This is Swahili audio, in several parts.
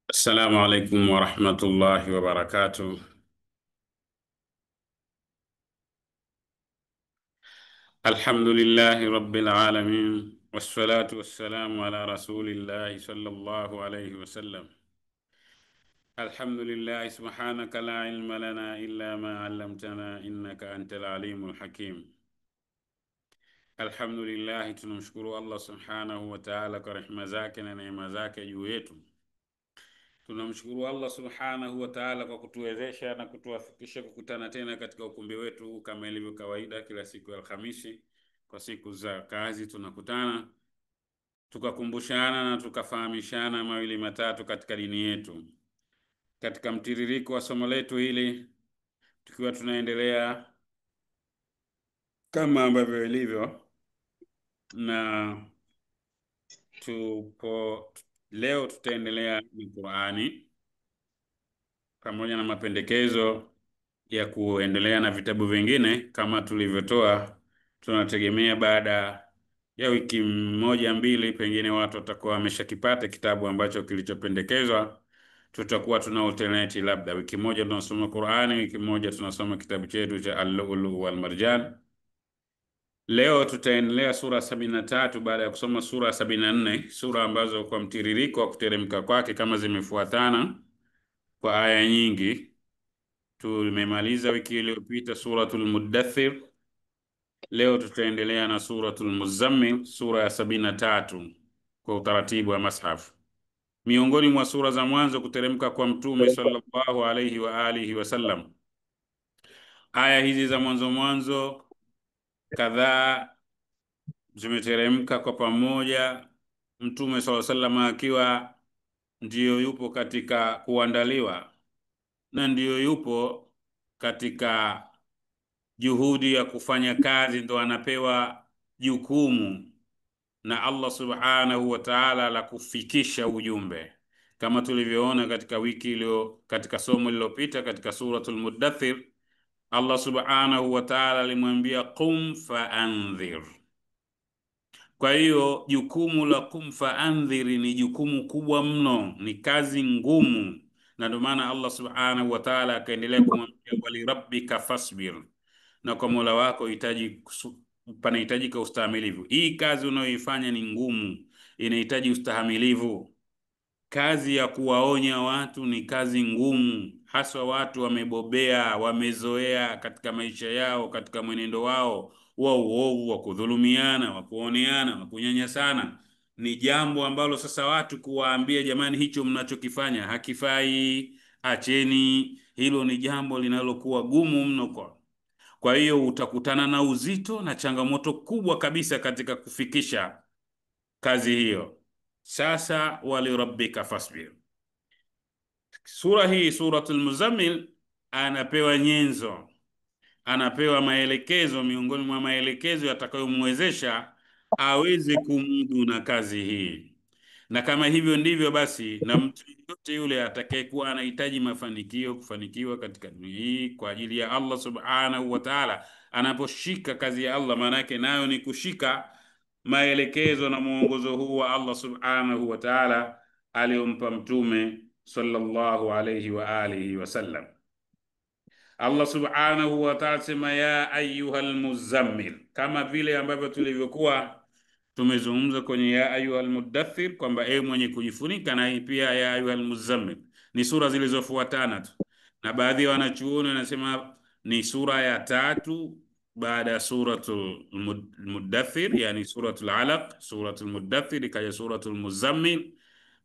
السلام عليكم ورحمة الله وبركاته. الحمد لله رب العالمين، والصلاة والسلام على رسول الله صلى الله عليه وسلم. الحمد لله، سبحانك لا علم لنا إلا ما علمتنا إنك أنت العليم الحكيم. Alhamdulillah, tunamshukuru Allah subhanahu wa ta'ala kwa rehema zake na neema zake juu yetu. Tunamshukuru Allah subhanahu wa ta'ala kwa kutuwezesha na kutuwafikisha kukutana tena katika ukumbi wetu kama ilivyo kawaida kila siku ya Alhamisi. Kwa siku za kazi tunakutana tukakumbushana na tukafahamishana mawili matatu katika dini yetu. Katika mtiririko wa somo letu hili tukiwa tunaendelea kama ambavyo ilivyo, na leo tutaendelea na Qur'ani pamoja na mapendekezo ya kuendelea na vitabu vingine kama tulivyotoa. Tunategemea baada ya wiki moja mbili, pengine watu watakuwa wameshakipata kitabu ambacho kilichopendekezwa. Tutakuwa tuna alternate, labda wiki moja tunasoma Qur'ani, wiki moja tunasoma kitabu chetu cha Al-Lu'lu' wal Marjan. Leo tutaendelea sura 73 baada ya kusoma sura 74, sura ambazo kwa mtiririko wa kuteremka kwake kama zimefuatana kwa aya nyingi. Tumemaliza wiki iliyopita suratul Muddathir. Leo tutaendelea na suratul Muzammil, sura ya 73 kwa utaratibu wa mashaf. Miongoni mwa sura za mwanzo kuteremka kwa Mtume sallallahu alayhi wa alihi wasallam. Aya hizi za mwanzo kadhaa zimeteremka kwa pamoja, Mtume sallallahu alayhi wasallam akiwa ndiyo yupo katika kuandaliwa na ndiyo yupo katika juhudi ya kufanya kazi, ndo anapewa jukumu na Allah subhanahu wa ta'ala la kufikisha ujumbe, kama tulivyoona katika wiki iliyo katika somo lililopita katika suratul Muddathir. Allah subhanahu wa ta'ala alimwambia qum fa anzir. Kwa hiyo jukumu la qum fa anzir ni jukumu kubwa mno, ni kazi ngumu, na ndio maana Allah subhanahu wa ta'ala akaendelea kumwambia wali rabbika fasbir, na kwa Mola wako panahitajika ustahimilivu. Hii kazi unayoifanya ni ngumu, inahitaji ustahimilivu. Kazi ya kuwaonya watu ni kazi ngumu, haswa watu wamebobea, wamezoea katika maisha yao, katika mwenendo wao wa uovu, wa kudhulumiana, wa kuoneana, wa kunyanyasana. Ni jambo ambalo sasa watu kuwaambia, jamani, hicho mnachokifanya hakifai, acheni, hilo ni jambo linalokuwa gumu mno. Kwa hiyo utakutana na uzito na changamoto kubwa kabisa katika kufikisha kazi hiyo. Sasa wali rabbika fasbir. Sura hii suratul Muzammil anapewa nyenzo, anapewa maelekezo, miongoni mwa maelekezo yatakayomwezesha aweze kumudu na kazi hii. Na kama hivyo ndivyo basi, na mtu yote yule atakayekuwa anahitaji kufanikiwa katika dunia hii kwa ajili ya Allah subhanahu wa ta'ala, anaposhika kazi ya Allah, maana yake nayo ni kushika maelekezo na mwongozo huu wa Allah subhanahu wa ta'ala aliyompa Mtume sallallahu alayhi wa alihi wasallam. Allah subhanahu wa ta'ala sema ya ayyuhal muzammil, kama vile ambavyo tulivyokuwa tumezungumza kwenye ya ayyuhal muddathir kwamba mwenye kujifunika, na hii pia ya ayyuhal muzammil ni sura zilizofuatana tu, na baadhi ya wanachuoni wanasema ni sura ya tatu baada ya suratul Muddathir, yani suratul Alaq, suratul Muddathir ikaja suratul Muzammil.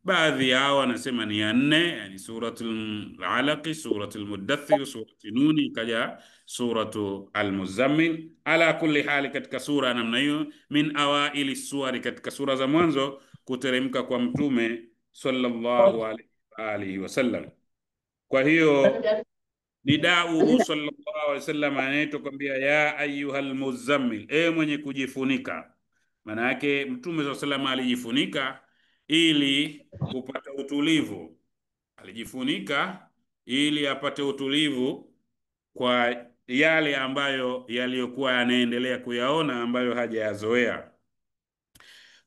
Baadhi yao wanasema ni ya nne, yani suratul Alaq, suratul Muddathir, suratul Nun ikaja suratu Al-Muzammil. Ala kulli hali, katika sura namna hiyo, min awaili suwari, katika sura za mwanzo kuteremka kwa Mtume sallallahu alaihi wa alihi wasallam. Kwa hiyo nidauhu sallallahu alaihi wasallam anaitwa kwambia ya ayyuhal muzammil, mwenye kujifunika. Maana yake Mtume sallallahu alaihi wasallam alijifunika ili kupata utulivu, alijifunika ili apate utulivu kwa yale ambayo yaliyokuwa yanaendelea kuyaona ambayo hajayazoea.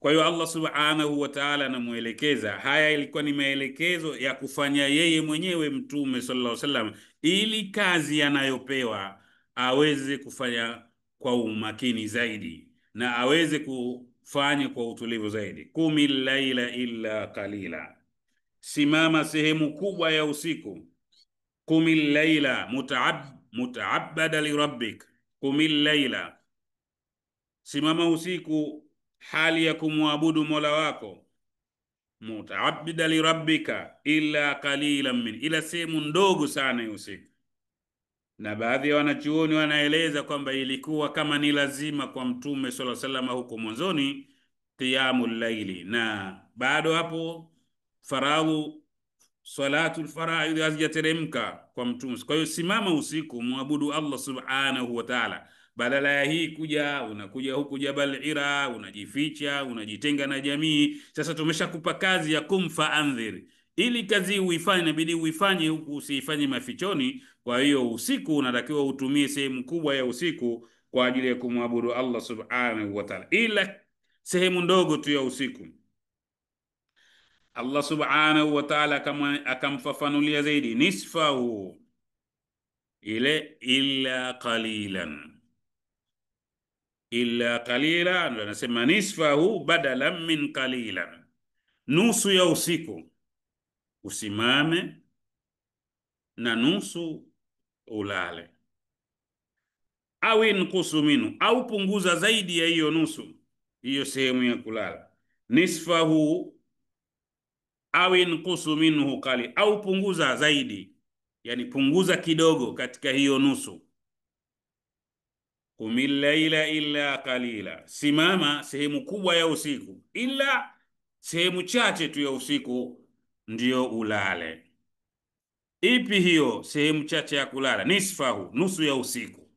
Kwa hiyo Allah subhanahu wa ta'ala anamuelekeza. Haya ilikuwa ni maelekezo ya kufanya yeye mwenyewe Mtume sallallahu alaihi wasallam, ili kazi anayopewa aweze kufanya kwa umakini zaidi na aweze kufanya kwa utulivu zaidi. Qumil laila illa qalila, simama sehemu kubwa ya usiku. Qumil laila mutaabada lirabbik, qumil laila, simama usiku hali ya kumwabudu Mola wako. Mutaabida lirabbika illa qalilan min, ila sehemu ndogo sana ya usiku. Na baadhi ya wanachuoni wanaeleza kwamba ilikuwa kama ni lazima kwa Mtume sallallahu alaihi wasallam huko mwanzoni qiyamul laili, na bado hapo faradhu salatul faraidh hazijateremka kwa Mtume. Kwa hiyo simama usiku, muabudu Allah subhanahu wa ta'ala, badala ya hii unakuja huku Jabal Ira, unajificha, unajitenga na jamii. Sasa tumeshakupa kazi ya kum fa andhir, ili kazi uifanye, inabidi uifanye huku, usiifanye mafichoni. Kwa hiyo usiku unatakiwa utumie sehemu kubwa ya usiku kwa ajili ya kumwabudu Allah subhanahu wa ta'ala, ila sehemu ndogo tu ya usiku Allah subhanahu wa ta'ala kama akamfafanulia zaidi, nisfahu ile illa qalilan, illa qalila, ndio anasema nisfahu badalan min qalilan, nusu ya usiku usimame na nusu ulale. Au inqusu minhu, au punguza zaidi ya hiyo nusu, hiyo sehemu ya kulala. Nisfahu au inqusu minhu qali, au punguza zaidi, yani punguza kidogo katika hiyo nusu. Qumil laila illa qalila, simama sehemu kubwa ya usiku, ila sehemu chache tu ya usiku ndiyo ulale. Ipi hiyo sehemu chache ya kulala? Nisfahu, nusu ya usiku.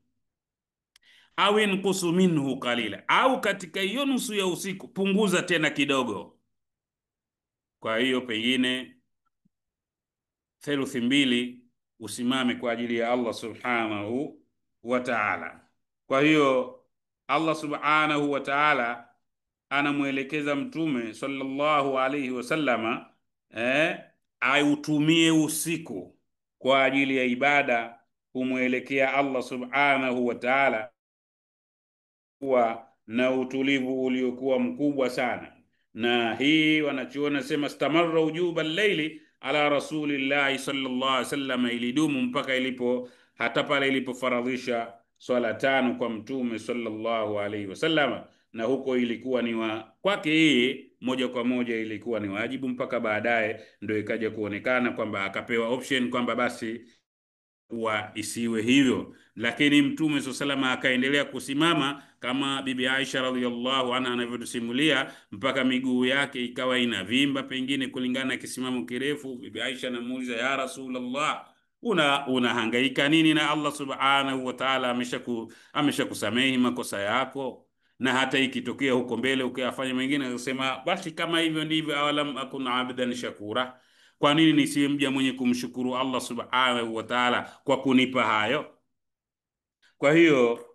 Au inqusu minhu qalila, au katika hiyo nusu ya usiku punguza tena kidogo. Kwa hiyo pengine theluthi mbili usimame kwa ajili ya Allah subhanahu wa ta'ala. Kwa hiyo Allah subhanahu wa ta'ala anamwelekeza Mtume sallallahu alayhi wasallama autumie usiku kwa ajili ya ibada, kumwelekea Allah subhanahu wa ta'ala kuwa na utulivu uliokuwa mkubwa sana. Na hii wanachuona sema stamarra ujuba al-layli ala rasulillahi sallallahu alaihi wasallam, ilidumu mpaka hata pale ilipofaradhisha swala tano kwa Mtume sallallahu alaihi wasallam, na huko ilikuwa ni kwake yeye moja kwa moja, ilikuwa ni wajibu, mpaka baadaye ndio ikaja kuonekana kwamba akapewa option kwamba basi kuwa isiwe hivyo. Lakini Mtume SAW akaendelea kusimama kama Bibi Aisha radhiallahu anha anavyotusimulia, mpaka miguu yake ikawa inavimba, pengine kulingana na kisimamo kirefu. Bibi Aisha anamuuliza, ya Rasulullah, unahangaika nini? Na Allah subhanahu wa ta'ala ameshakusamehi makosa yako, na hata ikitokea huko mbele ukiyafanya mengine, akasema basi kama hivyo ndivyo, awalam akun abdan shakura, kwa nini nisiwe mja mwenye kumshukuru Allah subhanahu wa ta'ala kwa kunipa hayo? Kwa hiyo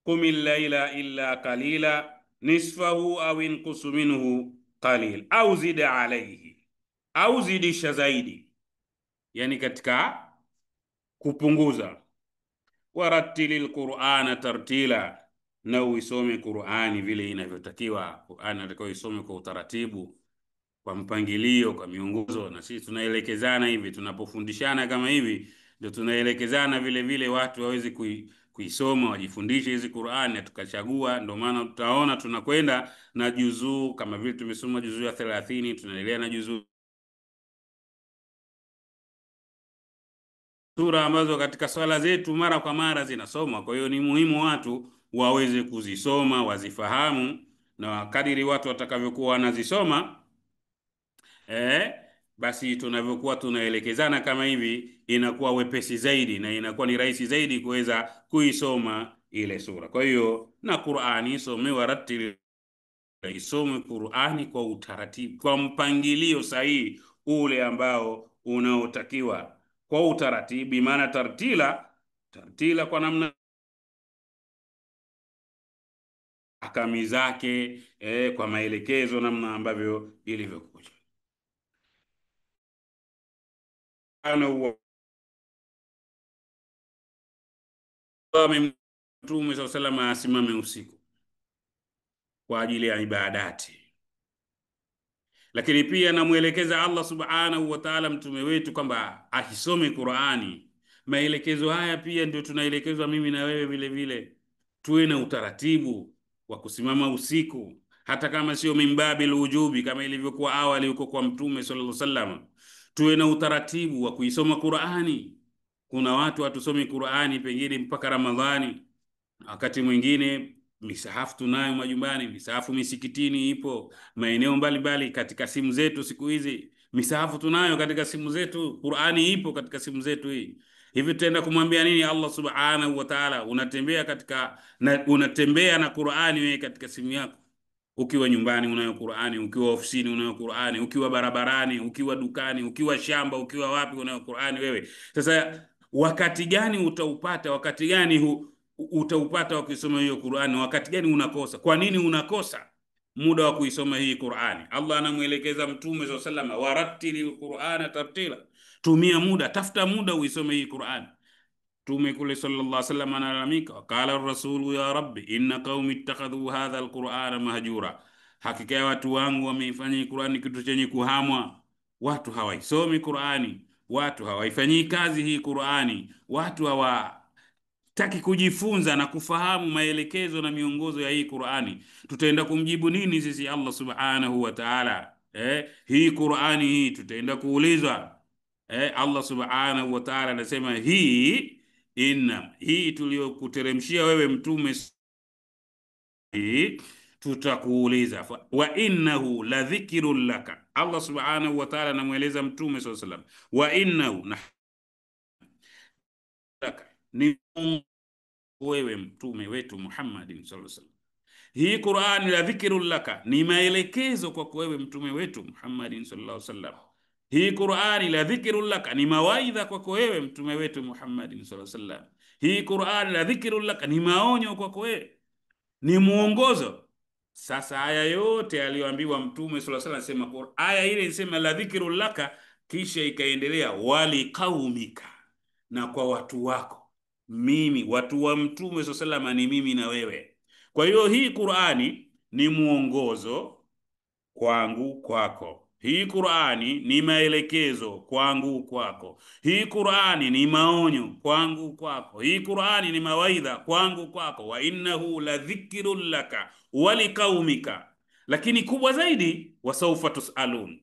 qumil laila illa qalila nisfahu au inqusu minhu qalil au zid alayhi, au zidisha zaidi, yani katika kupunguza. Warattilil qur'ana tartila, na uisome Qur'ani vile inavyotakiwa. Qur'ani inatakiwa isome kwa utaratibu, kwa mpangilio, kwa miongozo. Na sisi tunaelekezana hivi, tunapofundishana kama hivi, ndio tunaelekezana vile vile watu waweze kuisoma, wajifundishe hizi Qur'ani, na tukachagua. Ndio maana tutaona tunakwenda na juzuu, kama vile tumesoma juzuu ya 30, tunaendelea na juzuu sura ambazo katika swala zetu mara kwa mara zinasoma. Kwa hiyo ni muhimu watu waweze kuzisoma, wazifahamu, na kadiri watu watakavyokuwa wanazisoma basi tunavyokuwa tunaelekezana kama hivi, inakuwa wepesi zaidi na inakuwa ni rahisi zaidi kuweza kuisoma ile sura. Kwa hiyo na Qur'ani isome, warattil, isome Qur'ani kwa utaratibu, kwa mpangilio sahihi ule ambao unaotakiwa, kwa utaratibu. Maana tartila kwa namna ahkami zake, kwa maelekezo namna ambavyo ilivyokuja. Mtume swalla sallam asimame usiku kwa ajili ya ibadati, lakini pia namwelekeza Allah subhanahu wa ta'ala mtume wetu kwamba akisome Qur'ani. Maelekezo haya pia ndio tunaelekezwa mimi na wewe vile vile, tuwe na utaratibu wa kusimama usiku, hata kama sio mimbabil wujubi kama ilivyokuwa awali huko kwa mtume sallallahu alaihi wasallam. Tuwe na utaratibu wa kuisoma Qur'ani. Kuna watu hatusomi Qur'ani pengine mpaka Ramadhani. Wakati mwingine misahafu tunayo majumbani, misahafu misikitini ipo, maeneo mbalimbali, katika simu zetu siku hizi misahafu tunayo katika simu zetu, Qur'ani ipo katika simu zetu hii. Hivi tutaenda kumwambia nini Allah subhanahu wa ta'ala? Unatembea na Qur'ani wewe katika simu yako. Ukiwa nyumbani unayo Qur'ani, ukiwa ofisini unayo Qur'ani, ukiwa barabarani, ukiwa dukani, ukiwa shamba, ukiwa wapi unayo Qur'ani wewe. Sasa wakati gani utaupata, wakati gani utaupata wakisoma hiyo Qur'ani, wakati gani unakosa? Kwa nini unakosa muda wa kuisoma hii Qur'ani? Allah anamuelekeza mtume sallallahu alayhi wasallam, warattilil Qur'ana tartila, tumia muda, tafuta muda uisome hii Qur'ani. Mtume kule sallallahu alayhi wasallam analalamika, qala ar-rasulu ya rabbi inna qaumi ittakhadhu hadha al-Qur'ana mahjura, hakika ya watu wangu wameifanya hii Qur'ani kitu chenye kuhamwa. Watu hawaisomi Qur'ani, watu hawaifanyii kazi hii Qur'ani, watu hawataki kujifunza na kufahamu maelekezo na miongozo ya hii Qur'ani. Tutaenda kumjibu nini sisi Allah subhanahu wa ta'ala? Hii Qur'ani hii tutaenda kuulizwa. Allah subhanahu wa ta'ala anasema hii tuliyokuteremshia wewe mtume, tutakuuliza. Wa innahu la dhikrun laka, Allah subhanahu wa ta'ala anamueleza mtume sallallahu alaihi wasallam, wa innahu ni wewe mtume wetu Muhammad sallallahu alaihi wasallam, hii Qur'ani la dhikrun laka, ni maelekezo kwa wewe mtume wetu Muhammad sallallahu alaihi wasallam. Hii Qur'ani la dhikrun laka, ni mawaidha kwako wewe mtume wetu Muhammad sallallahu alaihi wasallam. Hii Qur'ani la dhikrun laka, ni maonyo kwako wewe, ni muongozo. Sasa haya yote aliyoambiwa mtume sallallahu alaihi wasallam, sema aya ile inasema la dhikrun laka, kisha ikaendelea wali qaumika, na kwa watu wako. Mimi watu wa mtume sallallahu alaihi wasallam ni mimi na wewe. Kwa hiyo hii Qur'ani ni muongozo kwangu kwako. Hii Qur'ani ni maelekezo kwangu kwako. Hii Qur'ani ni maonyo kwangu kwako. Hii Qur'ani ni mawaidha kwangu kwako. Wa innahu la dhikrun laka wa liqaumika, lakini kubwa zaidi, wasaufa tusalun,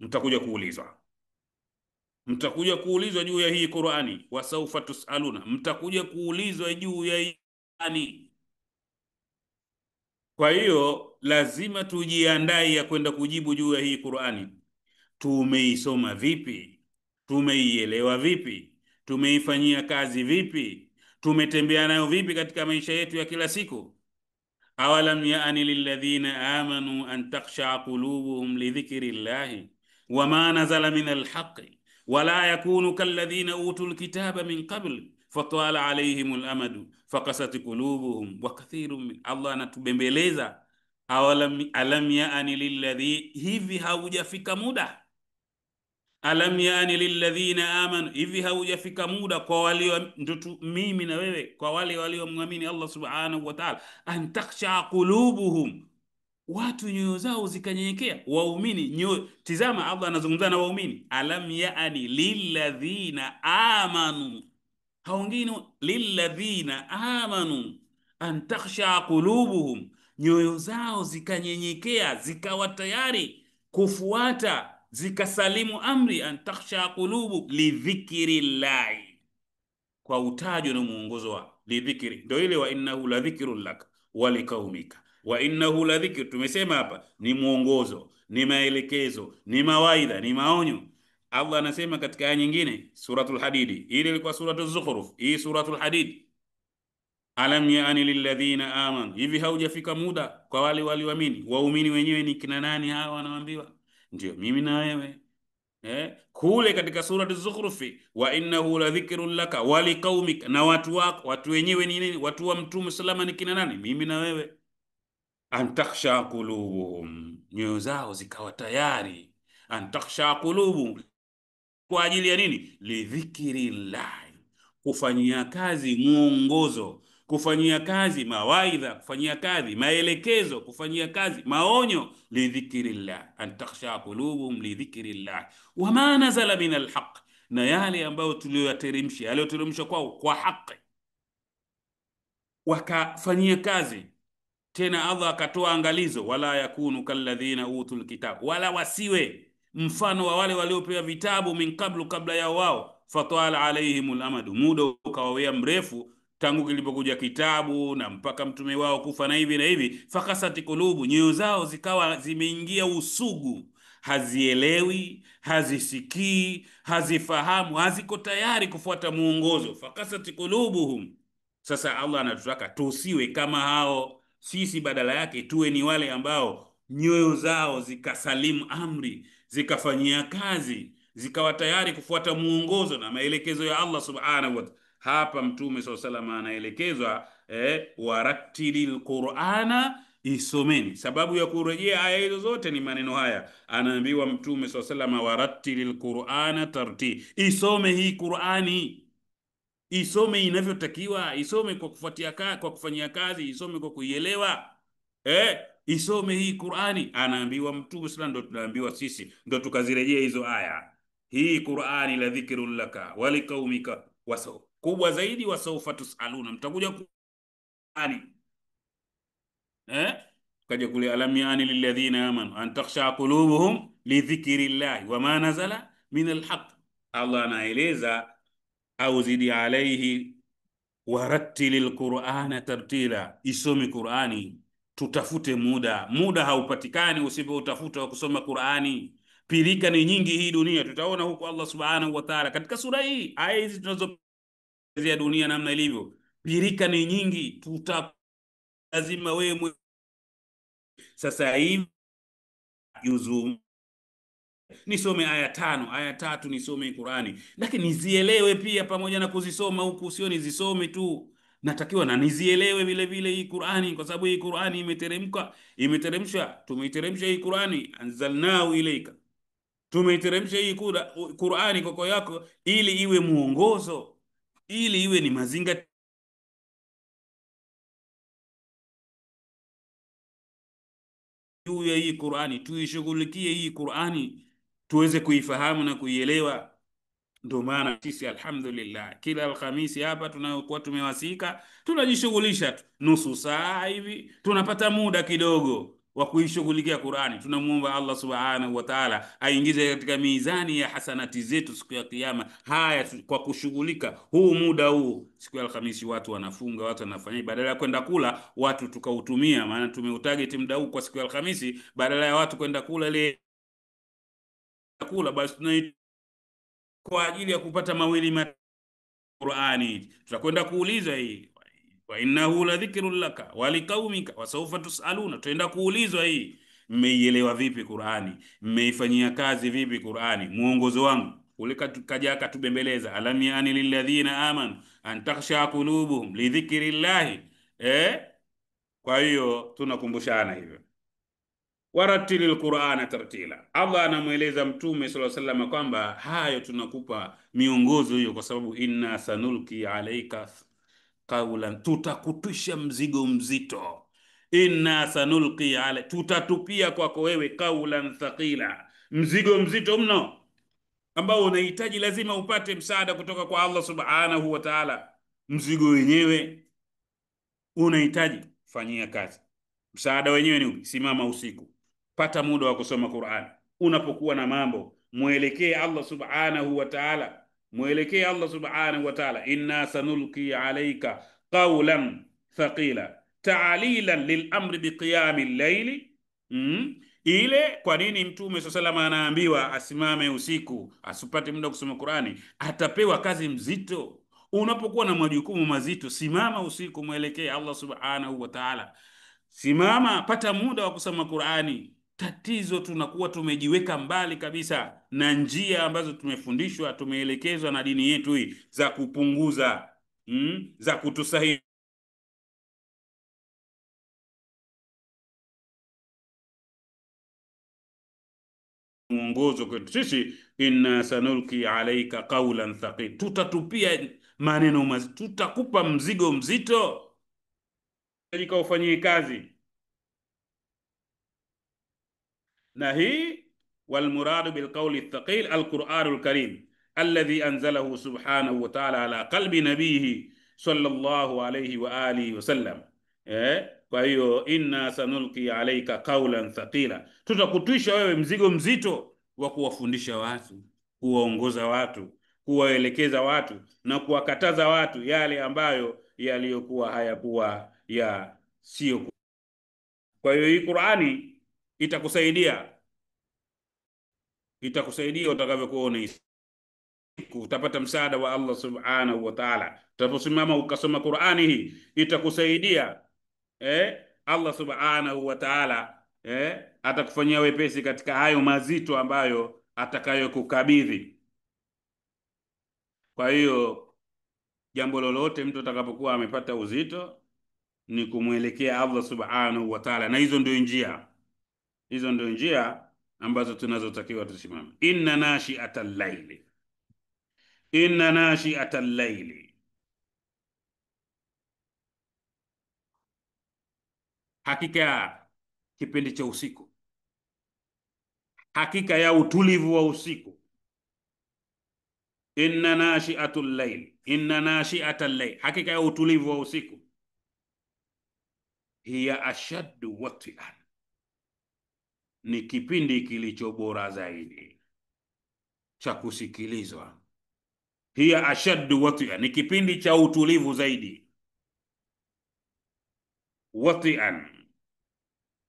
mtakuja kuulizwa. Mtakuja kuulizwa juu ya hii Qur'ani. Wasaufa tusaluna, mtakuja kuulizwa juu ya hii Qur'ani. Kwa hiyo lazima tujiandae ya kwenda kujibu juu ya hii Qur'ani. Tumeisoma vipi? Tumeielewa vipi? Tumeifanyia kazi vipi? Tumetembea nayo vipi katika maisha yetu ya kila siku? Awalam yaani lilladhina amanu an takhsha qulubuhum li dhikrillahi wama nazala min alhaqi wala yakunu kalladhina utul kitaba min qabl fatala alayhim alamadu faqasat qulubuhum wa kathirun min. Allah anatubembeleza, alam yaani lilladhi, hivi haujafika muda? Alam yaani lilladhina amanu, hivi haujafika muda kwa walio, ndio mimi na wewe, kwa wale waliomwamini Allah subhanahu wa ta'ala, an takhsha qulubuhum, watu nyoyo zao zikanyenyekea. Waumini nyoyo, tizama Allah anazungumza na waumini. Alam yaani lilladhina amanu, haongini lilladhina amanu an takhsha qulubuhum, nyoyo zao zikanyenyekea, zikawa tayari kufuata, zikasalimu amri. An takhsha qulubu lidhikrillahi, kwa utajo na muongozo wa lidhikri, ndio ile wa innahu la dhikrun lak wa liqaumika. Wa innahu la dhikr, tumesema hapa ni muongozo, ni maelekezo, ni mawaidha, ni maonyo. Allah anasema katika aya nyingine, suratul Hadidi, ile ilikuwa suratul Zukhruf, hii suratul Hadid, alam yaani lilladhina amanu, hivi haujafika muda kwa wale walioamini. Waumini wenyewe ni kina nani hawa wanaambiwa? Ndio mimi na wewe. Kule katika suratul Zukhruf, wa innahu la dhikrun laka wa liqaumika, na watu wako. Watu wenyewe ni nini? Watu wa mtume salama ni kina nani? Mimi na wewe. antakhsha qulubuhum, nyoyo zao zikawa tayari, antakhsha qulubuhum, kwa ajili ya nini? Lidhikrillahi, kufanyia kazi muongozo, kufanyia kazi mawaidha, kufanyia kazi maelekezo, kufanyia kazi maonyo. Lidhikrillah, an takhsha qulubuhum lidhikrillah wama nazala min alhaq, na yale ambayo tuliyoyateremsha, yaliyoteremshwa kwao kwa haki, wakafanyia kazi. Tena Allah akatoa angalizo, wala yakunu kalladhina utul kitab, wala wasiwe mfano wa wale waliopewa vitabu min qablu, kabla ya wao, fatala alaihimul amadu, muda ukawawea mrefu tangu kilipokuja kitabu na mpaka mtume wao kufa na hivi na hivi. Fakasati kulubu, nyoyo zao zikawa zimeingia usugu, hazielewi, hazisikii, hazifahamu, haziko tayari kufuata muongozo. Fakasati kulubuhum. Sasa Allah anatutaka tusiwe kama hao. Sisi badala yake tuwe ni wale ambao nyoyo zao zikasalimu amri, zikafanyia kazi, zikawa tayari kufuata muongozo na maelekezo ya Allah subhanahu wa ta'ala. Hapa Mtume SAW salama anaelekezwa warattilil Qur'ana, isomeni. Sababu ya kurejea aya hizo zote ni maneno haya, anaambiwa Mtume SAW salama, warattilil Qur'ana tarti, isome hii Qur'ani, isome inavyotakiwa, isome kwa kufuatia kwa kufanyia kazi, isome kwa kuielewa. Isome hii Qur'ani, anaambiwa Mtume sallallahu, ndo tunaambiwa sisi, ndo tukazirejea hizo aya. Hii Qur'ani la dhikrul laka wa liqaumika, kubwa zaidi, wasaufa tusaluna, mtakuja Qur'ani. Kaja kule, alam yani lilladhina amanu an takhsha qulubuhum lidhikrillahi wama nazala min alhaq. Allah anaeleza au zidi alaihi warattilil Qur'ana tartila, isome Qur'ani. Tutafute muda, muda haupatikani usipoutafuta wa kusoma Qur'ani. Pilika ni nyingi hii dunia, tutaona huko Allah subhanahu wa ta'ala katika sura hii, aya hizi tunazozia dunia namna ilivyo, pilika ni nyingi, lazima wewe sasa hivi juzu nisome aya 5, aya 3, nisome Qur'ani, lakini nizielewe pia. Pamoja na kuzisoma huku, sio nizisome tu, natakiwa na nizielewe vile vile hii Qur'ani, kwa sababu hii Qur'ani tumeiteremsha hii Qur'ani, anzalnahu ilayka, tumeiteremsha hii Qur'ani kwako yako, ili iwe muongozo, ili iwe ni mazingatio juu ya hii Qur'ani, tuishughulikie hii Qur'ani, tuweze kuifahamu na kuielewa. Ndio maana sisi alhamdulillah kila Alhamisi hapa tunayokuwa tumewasika, tunajishughulisha nusu saa hivi, tunapata muda kidogo wa kuishughulikia Qur'ani. Tunamuomba Allah subhanahu wa ta'ala aingize katika mizani ya hasanati zetu siku ya Kiyama haya, kwa kushughulika huu muda huu. Siku ya Alhamisi watu wanafunga, watu wanafanya, badala ya kwenda kula watu tukautumia, maana tumeutarget muda huu kwa siku ya Alhamisi, badala ya watu kwenda kula ile kula, basi kwa ajili ya kupata mawili Qur'ani. Tutakwenda kuulizwa hii, wa innahu la dhikrun laka wa liqaumika wa sawfa tusaluna. Tutaenda kuulizwa hii, mmeielewa vipi Qur'ani? Mmeifanyia kazi vipi Qur'ani? Muongozo wangu ule kaja akatubembeleza, alam yani lilladhina amanu an takhsha qulubuhum lidhikrillahi. Kwa hiyo tunakumbushana hivyo, warattilil Qur'ana tartila. Allah anamueleza Mtume sallallahu alaihi wasallam kwamba hayo tunakupa miongozo hiyo, kwa sababu inna sanulki alaika qawlan, tutakutisha mzigo mzito. Inna sanulki ala, tutatupia kwako wewe qawlan thaqila, mzigo mzito mno ambao unahitaji lazima upate msaada kutoka kwa Allah subhanahu wa ta'ala. Mzigo wenyewe unahitaji fanyia kazi. Msaada wenyewe ni upi? Simama usiku, pata muda wa kusoma Qur'an. Unapokuwa na mambo, mwelekee Allah subhanahu wa ta'ala, mwelekee Allah subhanahu wa ta'ala. Inna sanulqi alayka qawlan thaqila ta'lilan lilamri biqiyami al-layli. Ile kwa nini Mtume sallallahu anaambiwa asimame usiku, asipate muda kusoma Qur'ani? Atapewa kazi mzito. Unapokuwa na majukumu mazito, simama usiku, mwelekee Allah subhanahu wa ta'ala. Simama, pata muda wa kusoma Qur'ani. Tatizo tunakuwa tumejiweka mbali kabisa na njia ambazo tumefundishwa, tumeelekezwa na dini yetu hii za kupunguza, za kutusaidia mwongozo kwetu sisi. Inna sanulki alaika qawlan thaqil, tutatupia maneno mazito, tutakupa mzigo mzito, ufanyie kazi. Na hii walmuradu bilqawli thaqil alquranul karim alladhi anzalahu subhanahu wa ta'ala ala qalbi nabihi sallallahu alayhi wa alihi wasallam. Kwa hiyo inna sanulqi alayka qawlan thaqila, tutakutwisha wewe mzigo mzito wa kuwafundisha watu, kuwaongoza watu, kuwaelekeza watu na kuwakataza watu yale ambayo yaliyokuwa hayakuwa ya sio. Kwa hiyo hii Qur'ani itakusaidia utakavyokuwa unaishi, utapata msaada wa Allah subhanahu wa ta'ala. Utaposimama ukasoma Qur'ani hii itakusaidia, Allah subhanahu wa ta'ala atakufanyia wepesi katika hayo mazito ambayo atakayokukabidhi. Kwa hiyo jambo lolote mtu atakapokuwa amepata uzito ni kumwelekea Allah subhanahu wa ta'ala, na hizo ndio njia ambazo tunazotakiwa tusimame. Inna nashi'atal layli, hakika ya kipindi cha usiku, hakika ya utulivu wa usiku. Inna nashi'atal layl, hakika ya utulivu wa usiku. Hiya ashaddu wat'an, ni kipindi kilicho bora zaidi cha kusikilizwa. Hiya ashaddu wat'an, ni kipindi cha utulivu zaidi. Wat'an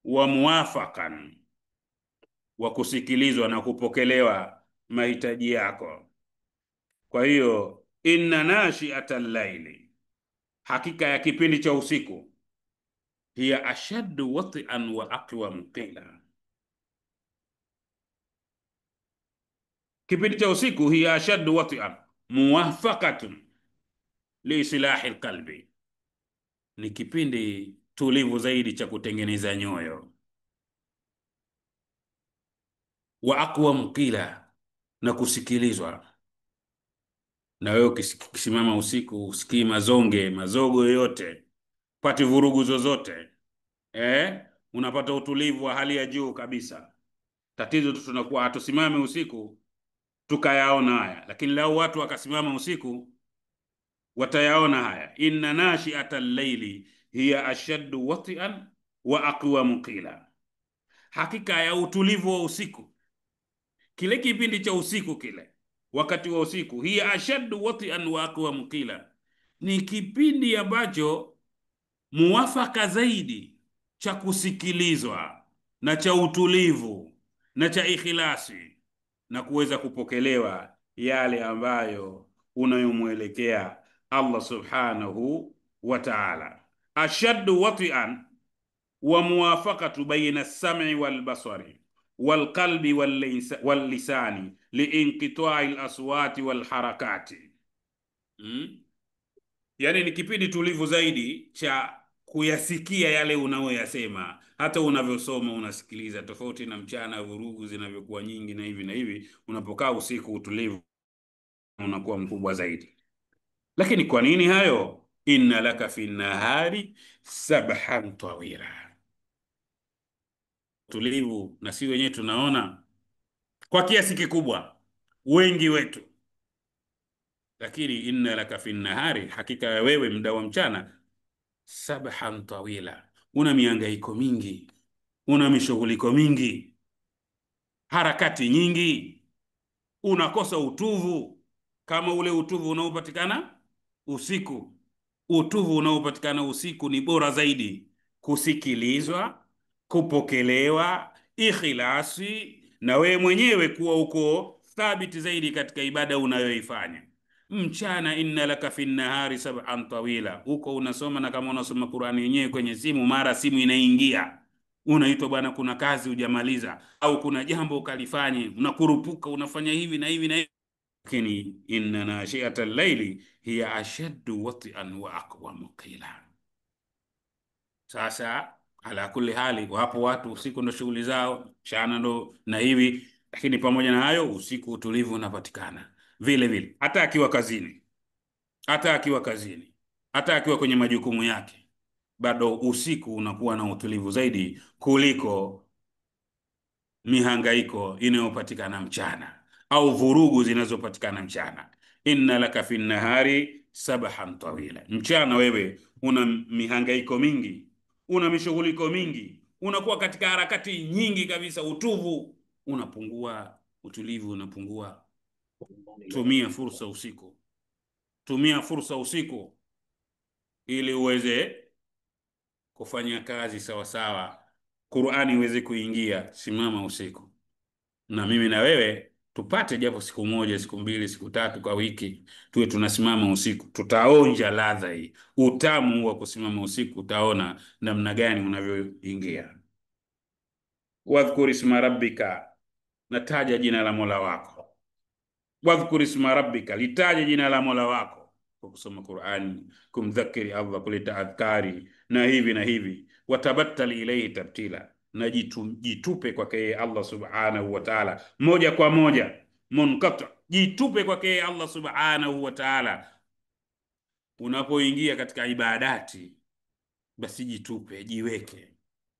wa muwafaqan, wa kusikilizwa na kupokelewa mahitaji yako. Kwa hiyo inna nashi'atal layli, hakika ya kipindi cha usiku. Hiya ashaddu wat'an wa aqwam qila, kipindi cha usiku. Hiya ashaddu wat'an muwafaqatun li islahi alqalbi, ni kipindi tulivu zaidi cha kutengeneza nyoyo. Wa aqwam qila, na kusikilizwa. Na wewe ukisimama usiku usikii mazogo yoyote, pati vurugu zozote, unapata utulivu wa hali ya juu kabisa. Tatizo tu tunakuwa hatusimame usiku tukayaona haya, lakini lau watu wakasimama usiku watayaona haya. Inna nashi'atal layli hiya ashaddu wat'an wa aqwam qila, hakika ya utulivu wa usiku, kile kipindi cha usiku, kile wakati wa usiku. Hiya ashaddu wat'an wa aqwam qila, ni kipindi ambacho muwafaka zaidi cha kusikilizwa na cha utulivu na cha ikhlasi na kuweza kupokelewa yale ambayo unayomwelekea Allah subhanahu wa ta'ala. Ashaddu wat'an wa muwafaqatu bayna as-sam'i wal basari wal qalbi wal lisani liinqita'i al-aswati wal harakati. Yani ni kipindi tulivu zaidi cha kuyasikia yale unayoyasema, hata unavyosoma unasikiliza, tofauti na mchana vurugu zinavyokuwa nyingi na hivi na hivi. Unapokaa usiku utulivu unakuwa mkubwa zaidi. Lakini kwa nini hayo? Inna laka fi nahari sabhan tawila, tulivu. Na si wenyewe tunaona kwa kiasi kikubwa, wengi wetu. Lakini inna laka fi nahari, hakika ya wewe muda wa mchana, sabhan tawila, una mihangaiko mingi, una mishughuliko mingi, harakati nyingi, unakosa utuvu kama ule utuvu unaopatikana usiku. Utuvu unaopatikana usiku ni bora zaidi kusikilizwa, kupokelewa, ikhlasi, na wewe mwenyewe kuwa uko thabiti zaidi katika ibada unayoifanya. Mchana inna laka fi nahari sab'an tawila, uko unasoma, na kama unasoma Qur'ani yenyewe kwenye simu, mara simu inaingia, unaitwa bwana, kuna kazi hujamaliza, au kuna jambo ukalifanye, unakurupuka, unafanya hivi na hivi na hivi. Lakini inna nashi'atal layli hiya ashaddu wat'an wa aqwam qila. Sasa ala kulli hali, wapo watu usiku ndo shughuli zao, mchana ndo na hivi. Lakini pamoja na hayo, usiku utulivu unapatikana vile vile, hata akiwa kazini, hata akiwa kazini, hata akiwa kwenye majukumu yake, bado usiku unakuwa na utulivu zaidi kuliko mihangaiko inayopatikana mchana au vurugu zinazopatikana mchana. Inna laka fi nahari sabahan tawila, mchana wewe una mihangaiko mingi, una mishughuliko mingi, unakuwa katika harakati nyingi kabisa, utuvu unapungua, utulivu unapungua. Tumia fursa usiku, tumia fursa usiku ili uweze kufanya kazi sawa sawa, Qur'ani iweze kuingia. Simama usiku, na mimi na wewe tupate japo siku moja, siku mbili, siku tatu kwa wiki, tuwe tunasimama usiku. Tutaonja ladha hii, utamu wa kusimama usiku, utaona namna gani unavyoingia. Wadhkur isma rabbika, nataja jina la Mola wako. Wadhkur isma rabbika, litaje jina la Mola wako kwa kusoma Qur'ani, kumdhakiri Allah, kuleta adhkari na hivi na hivi. Watabattal ilayhi tabtila, na jitupe kwake yeye Allah subhanahu wa ta'ala moja kwa moja. Munqata, jitupe kwake yeye Allah subhanahu wa ta'ala. Unapoingia katika ibadati, basi jitupe, jiweke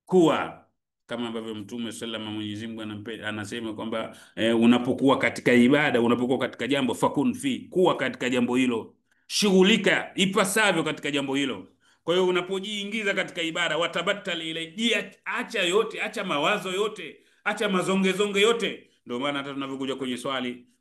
kuwa kama ambavyo Mtume sallallahu Mwenyezi Mungu anasema kwamba unapokuwa katika ibada, unapokuwa katika jambo, fakun fi, kuwa katika jambo hilo, shughulika ipasavyo katika jambo hilo. Kwa hiyo unapojiingiza katika ibada, watabattal ile, acha yote, acha mawazo yote, acha mazongezonge yote. Ndio maana hata tunavyokuja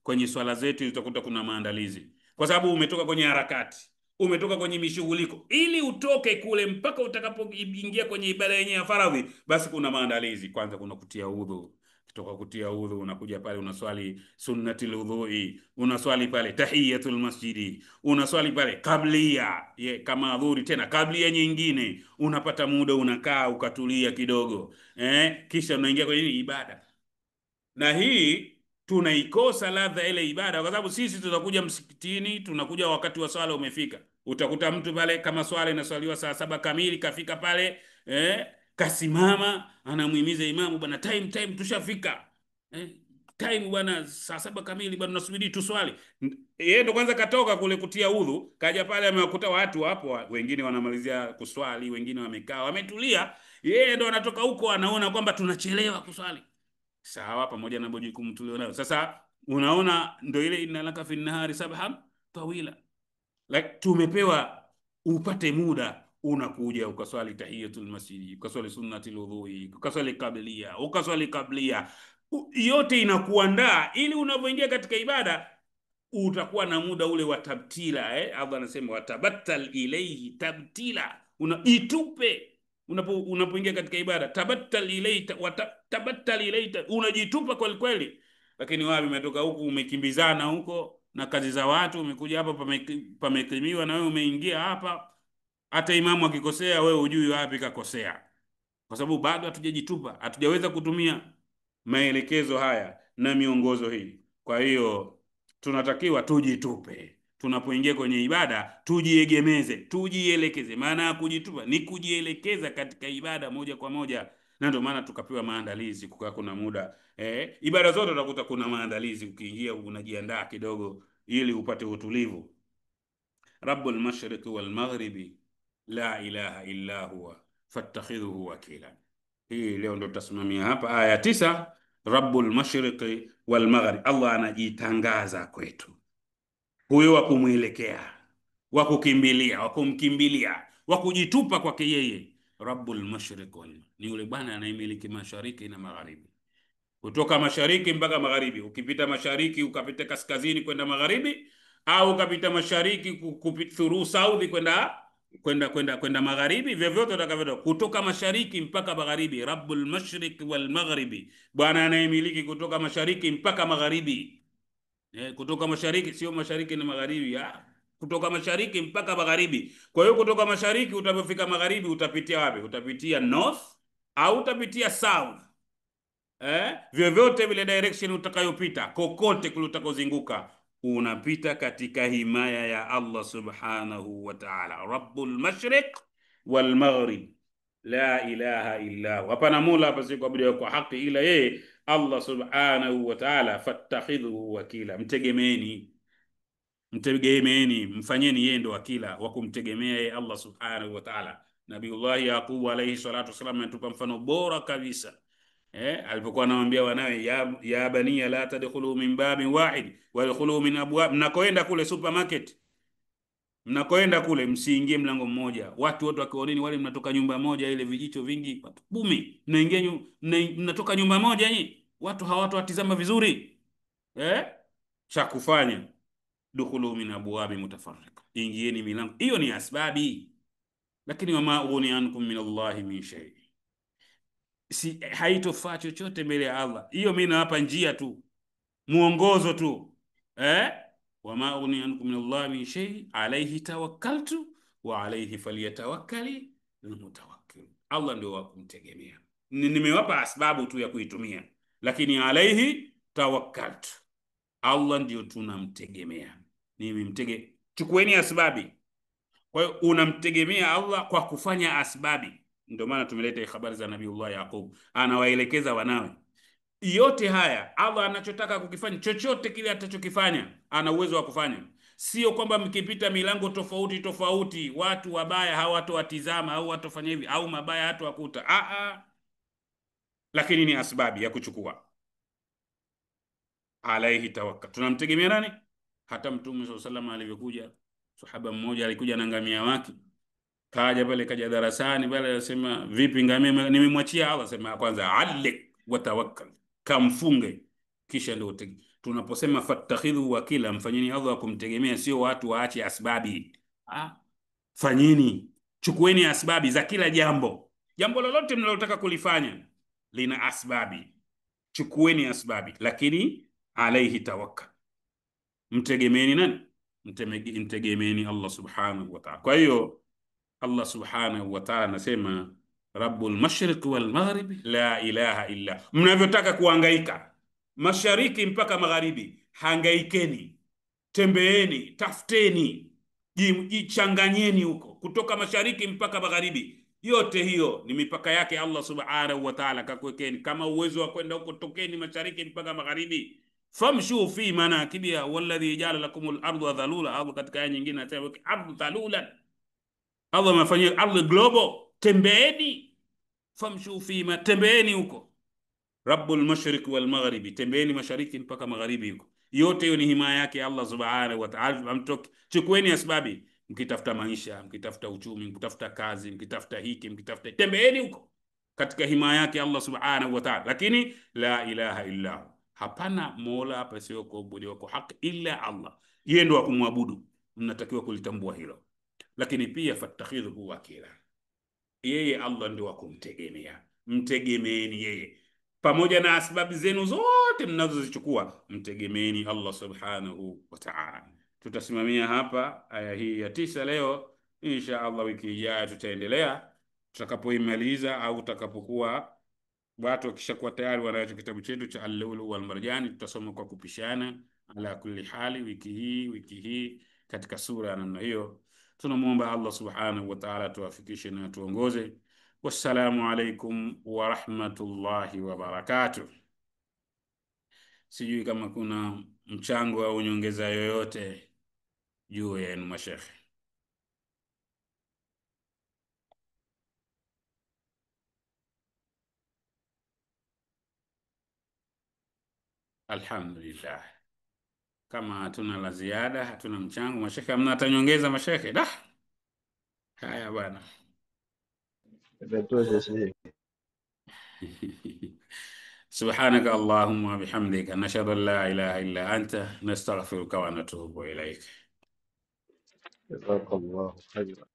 kwenye swala zetu utakuta kuna maandalizi, kwa sababu umetoka kwenye harakati, umetoka kwenye mishughuliko, ili utoke kule mpaka utakapoingia kwenye ibada yenyewe ya faradhi, basi kuna maandalizi. Kwanza kuna kutia udhu, kutoka kutia udhu unakuja pale unaswali sunnatul udhui, unaswali pale tahiyatul masjidi, unaswali pale kablia kama adhuri, tena kablia nyingine, unapata muda unakaa ukatulia kidogo, kisha unaingia kwenye ibada. Na hii tunaikosa ladha ile ibada, kwa sababu sisi tutakuja msikitini, tunakuja wakati wa swala umefika, utakuta mtu pale kama swala inaswaliwa saa 7 kamili, kafika pale kasimama, anamuhimiza imamu, bwana time tushafika, time bwana, saa 7 kamili bwana, tunasubiri tuswali. Yeye ndo kwanza katoka kule kutia udhu, kaja pale amewakuta watu hapo, wengine wanamalizia kuswali, wengine wamekaa wametulia, yeye ndo anatoka huko, anaona kwamba tunachelewa kuswali. Sawa, pamoja na majukumu tulionayo. Sasa unaona, ndio ile inna laka fi nahari sabhan tawila, like tumepewa upate muda, unakuja ukaswali tahiyatul masjid, ukaswali sunnatul udhui, ukaswali kablia, yote inakuandaa ili unapoingia katika ibada utakuwa na muda ule wa tabtila. Allah anasema watabattal ilayhi tabtila, itupe unapoingia katika ibada, tabattal ilayhi, unajitupa kweli kweli. Lakini wapi, umetoka huku umekimbizana huko na kazi za watu, umekuja hapa pamekimiwa, na wewe umeingia hapa, hata imamu akikosea wewe hujui wapi kakosea, kwa sababu bado hatujajitupa, hatujaweza kutumia maelekezo haya na miongozo hii. Kwa hiyo tunatakiwa tujitupe tunapoingia kwenye ibada, tujiegemeze, tujielekeze. Maana ya kujitupa ni kujielekeza katika ibada moja kwa moja, na ndio maana tukapewa maandalizi, kukaa kuna muda ibada zote utakuta kuna maandalizi. Ukiingia unajiandaa kidogo ili upate utulivu. Rabbul mashriqi wal maghribi la ilaha illa huwa fattakhidhuhu wakila. Hii leo ndo tutasimamia hapa aya 9. Rabbul mashriqi wal maghrib, Allah anajitangaza kwetu, huyo wa kumwelekea, wa kukimbilia, wa kumkimbilia, wa kujitupa kwake yeye. Rabbul mashriq wal, ni yule bwana anayemiliki mashariki na magharibi, kutoka mashariki mpaka magharibi. Ukipita mashariki ukapita kaskazini kwenda magharibi, au ukapita mashariki through south kwenda magharibi, vyovyote utakavyoenda, kutoka mashariki mpaka magharibi. Rabbul mashriq wal maghribi, bwana anayemiliki kutoka mashariki mpaka magharibi. Kutoka mashariki, sio mashariki na magharibi, kutoka mashariki mpaka magharibi. Kwa hiyo kutoka mashariki utapofika magharibi utapitia wapi? Utapitia north au utapitia south, vyovyote vile direction utakayopita, kokote kule utakozunguka, unapita katika himaya ya Allah subhanahu wa ta'ala. Rabbul mashriq wal maghrib la ilaha illa huwa, hapana mola hapa si kuabudiwa kwa haki ila yeye. Allah subhanahu wa ta'ala, fattakhidhuhu wakila, mtegemeeni, mfanyeni yeye ndo wakila wa kumtegemea yeye Allah subhanahu wa ta'ala. Nabiullahi Yaqub alayhi salatu wasalam anatupa mfano bora kabisa alipokuwa anawaambia wanawe, ya baniya la tadkhulu min babin wahid wadkhulu min abwab, mnakoenda kule supermarket, mnakoenda kule msiingie mlango mmoja. Watu wote wakiwaoneni wale mnatoka nyumba moja, ile vijicho vingi watu bumi, mnaingia mnatoka nyumba moja nyinyi, watu hawatowatizama vizuri cha kufanya dukhulu min abwabi mutafarriqa, ingieni milango. Hiyo ni asbabi, lakini wama ughni ankum min Allahi min shay, si haitofaa chochote mbele ya Allah. Hiyo mimi nawapa njia tu, muongozo tu wama ughni ankum min Allahi min shay alayhi tawakkaltu wa alayhi falyatawakkali almutawakkil. Allah ndio wa kumtegemea. Nimewapa asbabu tu ya kuitumia, lakini alayhi tawakkaltu, Allah ndio tunamtegemea. Chukueni asbabi. Kwa hiyo unamtegemea Allah kwa kufanya asbabi. Ndio maana tumeleta habari za Nabiullah Yaqub, anawaelekeza wanawe yote haya. Allah anachotaka kukifanya, chochote kile atachokifanya ana uwezo wa kufanya. Sio kwamba mkipita milango tofauti tofauti watu wabaya hawatowatizama au watofanya hivi au mabaya hatawakuta. Lakini ni asbabi ya kuchukua. Alaihi tawakkal, tunamtegemea nani? Hata Mtume sallallahu alaihi wasallam alivyokuja, sahaba mmoja alikuja na ngamia wake, kaja darasani pale, anasema vipi ngamia nimemwachia Allah? Sema kwanza alik wa tawakkal, kamfunge kisha ndio tunaposema fattakhidhu wakila, mfanyeni Allah kumtegemea, sio watu waache asbabi. Fanyeni, chukueni asbabi za kila jambo. Jambo lolote mnalotaka kulifanya lina asbabi, chukueni asbabi, lakini alaihi tawakkal, mtegemeeni nani? Mtegemeeni Allah subhanahu wa ta'ala. Kwa hiyo Allah subhanahu wa ta'ala anasema rabbul mashriq wal maghrib la ilaha illa. Mnavyotaka kuhangaika mashariki mpaka magharibi, hangaikeni, tembeeni, tafuteni, jichanganyeni huko, kutoka mashariki mpaka magharibi. Yote hiyo ni mipaka yake Allah subhanahu wa ta'ala kakuwekeni. Kama uwezo wa kwenda huko, tokeni mashariki mpaka magharibi. Famshu fi manakibiha walladhi ja'ala lakumul arda dhalula. Allah katika aya nyingine anasema ardu dhalulan, Allah amefanyia ardhi global, tembeeni. Famshu fi ma, tembeeni huko. Rabbul mashriq wal maghribi, tembeeni mashariki mpaka magharibi huko. Yote hiyo ni himaya yake Allah subhanahu wa ta'ala. Mtoke, chukueni asbabi, mkitafuta maisha, mkitafuta uchumi, mkitafuta kazi, mkitafuta hiki, mkitafuta, tembeeni huko katika himaya yake Allah subhanahu wa ta'ala. Lakini la ilaha illa, hapana mola hapa sio kuabudiwa kwa haki illa Allah, yeye ndo akumwabudu, mnatakiwa kulitambua hilo. Lakini pia fattakhidhu wakila, yeye Allah ndio akumtegemea, mtegemeeni yeye pamoja na asbabu zenu zote mnazozichukua, mtegemeeni Allah subhanahu wa ta'ala. Tutasimamia hapa aya hii ya 9 leo. Insha Allah wiki ijayo tutaendelea, tutakapoimaliza au tutakapokuwa watu wakishakuwa tayari wanacho kitabu chetu cha Al-Lu'lu' wal Marjan, tutasoma kwa kupishana ala kulli hali, wiki hii katika sura ya namna hiyo. Tunamuomba Allah subhanahu wa ta'ala tuwafikishe na tuongoze. Wassalamu alaikum wa rahmatullahi wa barakatuh. Sijui kama kuna mchango au nyongeza yoyote juu yenu mashekhe. Alhamdulillah, kama hatuna la ziada, hatuna mchango mashekhe, hamna hata nyongeza mashekhe. Haya bwana. سبحانك اللهم وبحمدك نشهد أن لا إله إلا أنت نستغفرك ونتوب إليك. جزاك الله خيرا.